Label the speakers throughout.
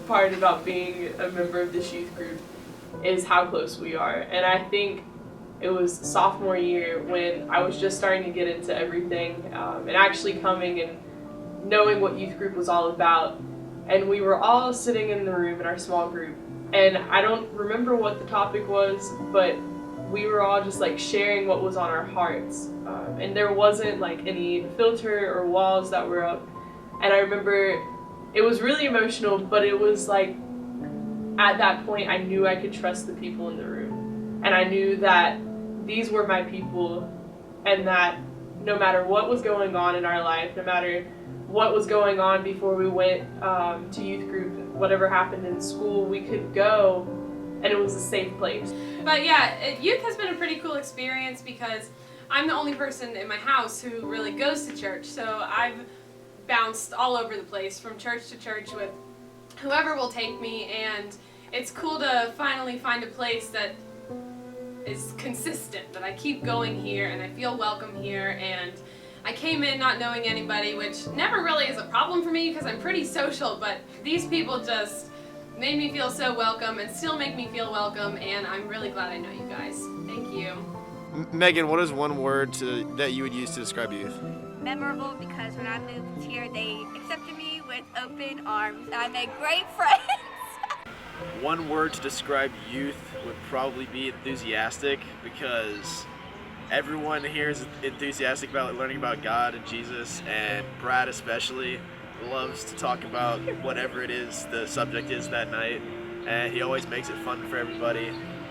Speaker 1: part about being a member of this youth group is how close we are. And I think it was sophomore year when I was just starting to get into everything and actually coming and knowing what youth group was all about. And we were all sitting in the room in our small group. And I don't remember what the topic was, but we were all just like sharing what was on our hearts. And there wasn't like any filter or walls that were up. And I remember it was really emotional, but it was like at that point I knew I could trust the people in the room. And I knew that these were my people, and that no matter what was going on in our life, no matter what was going on before we went to youth group, whatever happened in school, we could go and it was a safe place.
Speaker 2: But yeah, youth has been a pretty cool experience because I'm the only person in my house who really goes to church. So I've bounced all over the place from church to church with whoever will take me, and it's cool to finally find a place that is consistent, that I keep going here and I feel welcome here. And I came in not knowing anybody, which never really is a problem for me because I'm pretty social, but these people just made me feel so welcome and still make me feel welcome, and I'm really glad I know you guys. Thank you.
Speaker 3: Megan, what is one word that you would use to describe youth?
Speaker 4: Memorable, because when I moved here, they accepted me with open arms. I made great friends.
Speaker 3: One word to describe youth would probably be enthusiastic, because everyone here is enthusiastic about learning about God and Jesus, and Brad especially loves to talk about whatever it is the subject is that night, and he always makes it fun for everybody,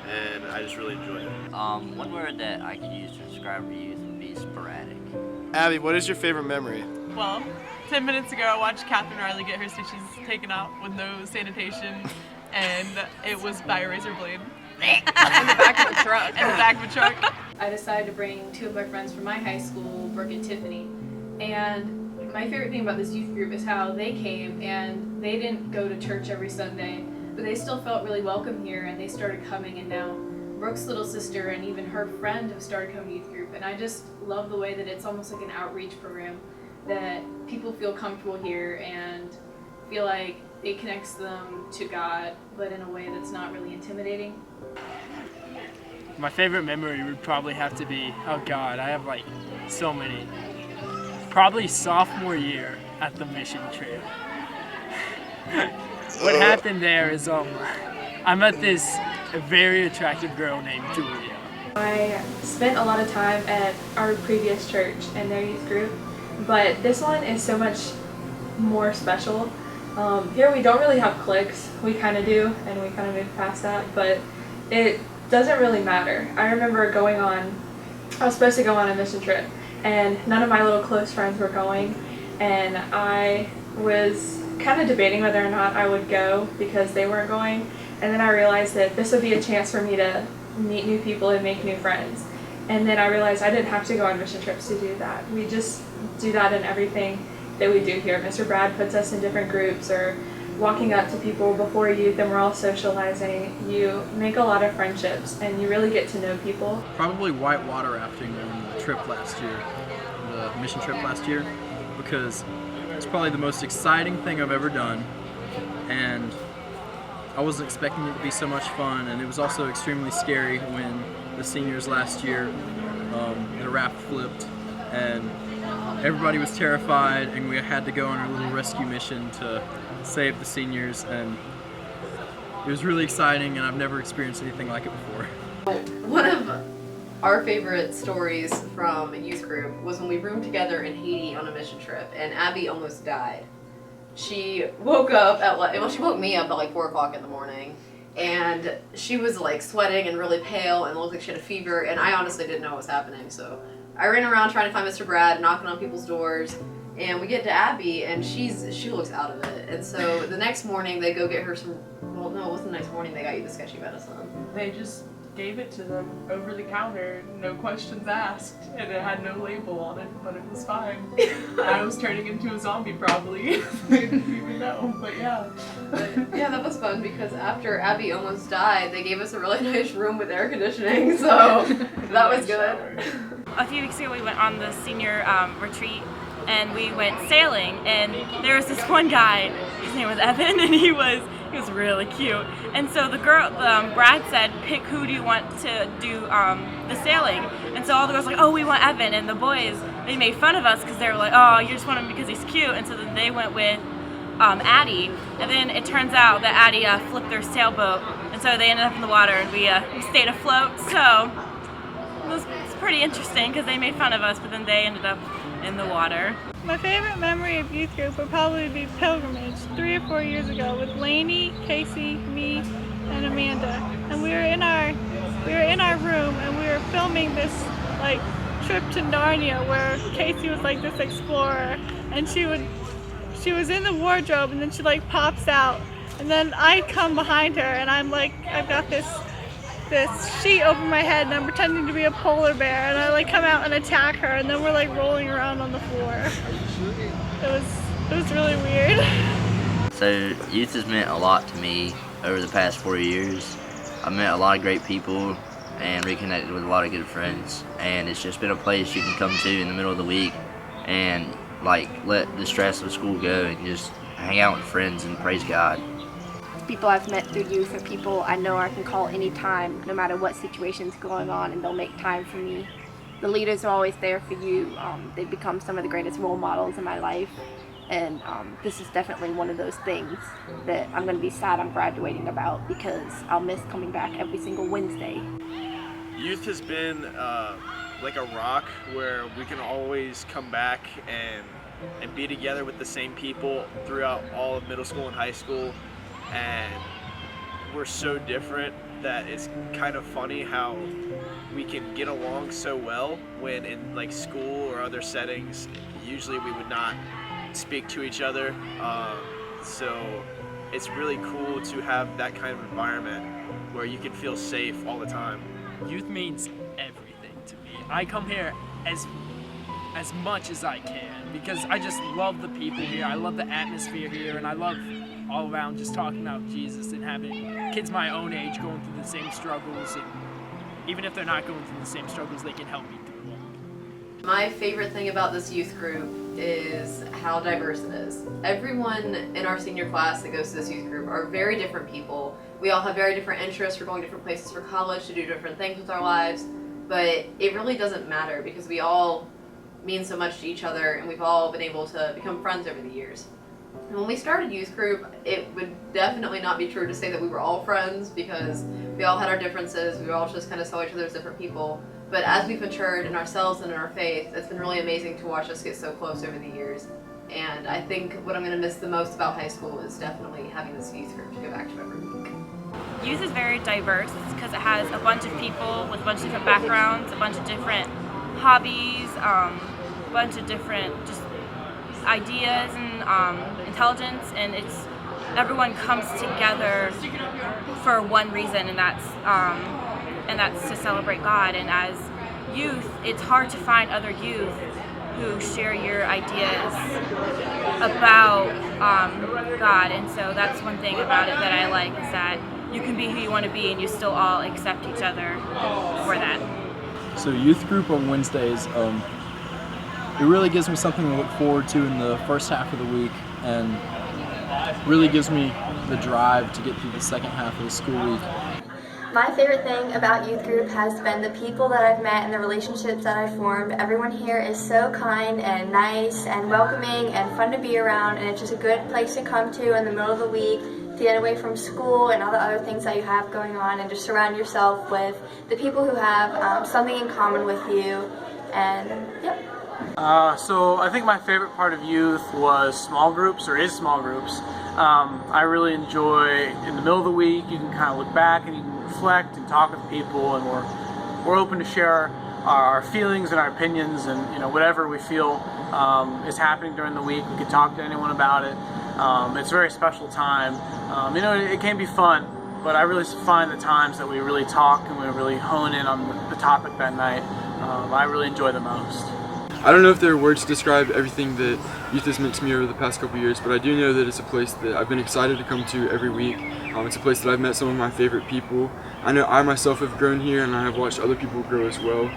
Speaker 3: and I just really enjoy it.
Speaker 5: One word that I could use to describe youth would be sporadic.
Speaker 3: Abby, what is your favorite memory?
Speaker 6: Well, 10 minutes ago I watched Catherine Riley get her stitches taken out with no sanitation, and it was by a razor blade.
Speaker 2: In the back of a truck.
Speaker 6: In the back of a truck.
Speaker 7: I decided to bring two of my friends from my high school, Brooke and Tiffany, and my favorite thing about this youth group is how they came and they didn't go to church every Sunday, but they still felt really welcome here, and they started coming, and now Brooke's little sister and even her friend have started coming to youth group, and I just love the way that it's almost like an outreach program, that people feel comfortable here and feel like it connects them to God, but in a way that's not really intimidating.
Speaker 8: My favorite memory would probably have to be, oh God, I have like so many. Probably sophomore year at the mission trip. What happened there is I met this very attractive girl named Julia.
Speaker 9: I spent a lot of time at our previous church and their youth group, but this one is so much more special. Here we don't really have cliques. We kind of do, and we kind of moved past that, but it doesn't really matter. I remember I was supposed to go on a mission trip, and none of my little close friends were going, and I was kind of debating whether or not I would go because they weren't going, and then I realized that this would be a chance for me to meet new people and make new friends. And then I realized I didn't have to go on mission trips to do that. We just do that in everything that we do here. Mr. Brad puts us in different groups, or walking up to people before youth and we're all socializing. You make a lot of friendships and you really get to know people.
Speaker 10: Probably white water rafting on the trip last year, the mission trip last year, because it's probably the most exciting thing I've ever done, and I wasn't expecting it to be so much fun, and it was also extremely scary when the seniors last year, the raft flipped and everybody was terrified, and we had to go on our little rescue mission to save the seniors, and it was really exciting, and I've never experienced anything like it before.
Speaker 11: One of our favorite stories from youth group was when we roomed together in Haiti on a mission trip, and Abby almost died. She woke up at she woke me up at like 4 o'clock in the morning, and she was like sweating and really pale and looked like she had a fever, and I honestly didn't know what was happening, so I ran around trying to find Mr. Brad, knocking on people's doors, and we get to Abby, and she looks out of it. And so the next morning they go get her some, well no, it wasn't the next morning they got you the sketchy medicine.
Speaker 1: They just gave it to them over the counter, no questions asked, and it had no label on it, but it was fine. I was turning into a zombie probably. They didn't even know, but yeah.
Speaker 11: But yeah, that was fun because after Abby almost died, they gave us a really nice room with air conditioning, so that was good.
Speaker 12: A few weeks ago we went on the senior retreat, and we went sailing, and there was this one guy, his name was Evan, and he was He was really cute. And so the girl, Brad said, pick who do you want to do the sailing. And so all the girls were like, oh, we want Evan. And the boys, they made fun of us because they were like, oh, you just want him because he's cute. And so then they went with Addie. And then it turns out that Addie flipped their sailboat. And so they ended up in the water and we stayed afloat. So it's pretty interesting because they made fun of us, but then they ended up in the water.
Speaker 13: My favorite memory of youth group would probably be pilgrimage 3 or 4 years ago with Lainey, Casey, me, and Amanda. And we were in our room and we were filming this like trip to Narnia where Casey was like this explorer and she was in the wardrobe and then she like pops out and then I come behind her and I'm like, I've got this sheet over my head and I'm pretending to be a polar bear and I like come out and attack her and then we're like rolling around on the floor. It was really weird.
Speaker 5: So youth has meant a lot to me over the past 4 years. I've met a lot of great people and reconnected with a lot of good friends, and it's just been a place you can come to in the middle of the week and like let the stress of school go and just hang out with friends and praise God.
Speaker 14: People I've met through youth are people I know I can call anytime, no matter what situation's going on, and they'll make time for me. The leaders are always there for you. They've become some of the greatest role models in my life, and this is definitely one of those things that I'm going to be sad I'm graduating about because I'll miss coming back every single Wednesday.
Speaker 3: Youth has been like a rock where we can always come back and be together with the same people throughout all of middle school and high school. And we're so different that it's kind of funny how we can get along so well when in like school or other settings usually we would not speak to each other. So it's really cool to have that kind of environment where you can feel safe all the time.
Speaker 8: Youth means everything to me. I come here as much as I can because I just love the people here. I love the atmosphere here, and I love all around just talking about Jesus and having kids my own age going through the same struggles, and even if they're not going through the same struggles, they can help me through them.
Speaker 11: My favorite thing about this youth group is how diverse it is. Everyone in our senior class that goes to this youth group are very different people. We all have very different interests. We're going different places for college to do different things with our lives, but it really doesn't matter because we all mean so much to each other and we've all been able to become friends over the years. And when we started youth group, it would definitely not be true to say that we were all friends because we all had our differences. We all just kind of saw each other as different people. But as we've matured in ourselves and in our faith, it's been really amazing to watch us get so close over the years. And I think what I'm going to miss the most about high school is definitely having this youth group to go back to every week.
Speaker 12: Youth is very diverse because it has a bunch of people with a bunch of different backgrounds, a bunch of different hobbies, a bunch of different just ideas and intelligence, and everyone comes together for one reason, and that's to celebrate God. And as youth, it's hard to find other youth who share your ideas about God, and so that's one thing about it that I like is that you can be who you want to be and you still all accept each other for that.
Speaker 10: So youth group on Wednesdays, it really gives me something to look forward to in the first half of the week and really gives me the drive to get through the second half of the school week.
Speaker 15: My favorite thing about youth group has been the people that I've met and the relationships that I've formed. Everyone here is so kind and nice and welcoming and fun to be around, and it's just a good place to come to in the middle of the week to get away from school and all the other things that you have going on, and just surround yourself with the people who have something in common with you. And yep.
Speaker 16: So I think my favorite part of youth was small groups, or is small groups. I really enjoy in the middle of the week you can kind of look back and you can reflect and talk with people, and we're open to share our feelings and our opinions, and whatever we feel is happening during the week, we can talk to anyone about it. It's a very special time. It can be fun, but I really find the times that we really talk and we really hone in on the topic that night, I really enjoy the most.
Speaker 17: I don't know if there are words to describe everything that youth has meant to me over the past couple years, but I do know that it's a place that I've been excited to come to every week. It's a place that I've met some of my favorite people. I know I myself have grown here, and I have watched other people grow as well.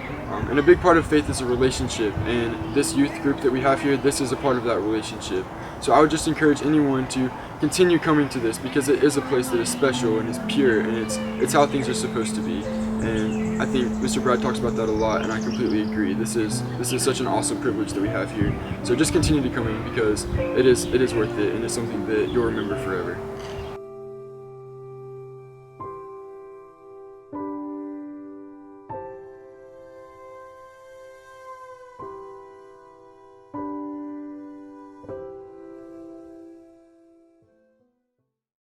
Speaker 17: And a big part of faith is a relationship, and this youth group that we have here, this is a part of that relationship. So I would just encourage anyone to continue coming to this, because it is a place that is special and is pure, and it's how things are supposed to be. And I think Mr. Brad talks about that a lot, and I completely agree. This is such an awesome privilege that we have here. So just continue to come in, because it is worth it, and it's something that you'll remember forever.